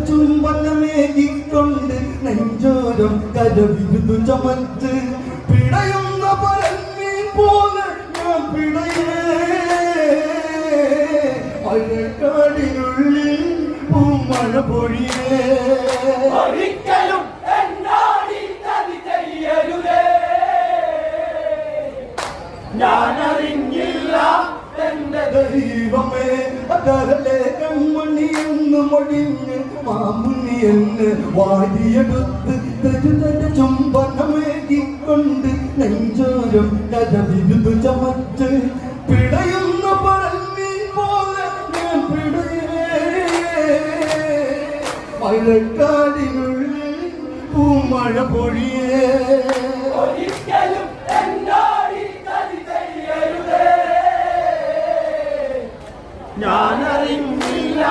ചുംബനമേകിക്കൊണ്ട് നെഞ്ചോരം കരവിരുതു ചമച്ച് പിടയുന്ന പരങ്ങി പോലെ ഞാൻ പിടയേ മഴക്കാടിനുള്ളിൽ പൂമഴ പൊഴിയേ ഒരിക്കലും ഞാനറിഞ്ഞില്ല എന്റെ ദൈവമേ കരലെ കൺമണിയെന്ന് മൊഴിഞ്ഞ് മാമുനി എന്ന് വാരിയെടുത്ത് ചുംബനമേകിക്കൊണ്ട് നെഞ്ചോരം കരവിരുതു ചമച്ച് പിടയുന്ന പരങ്ങി പോലെ ഞാൻ പിടയേ മഴക്കാടിനുള്ളിൽ പൂമഴ പൊഴിയേ ഒരിക്കലും ഞാനറിഞ്ഞില്ല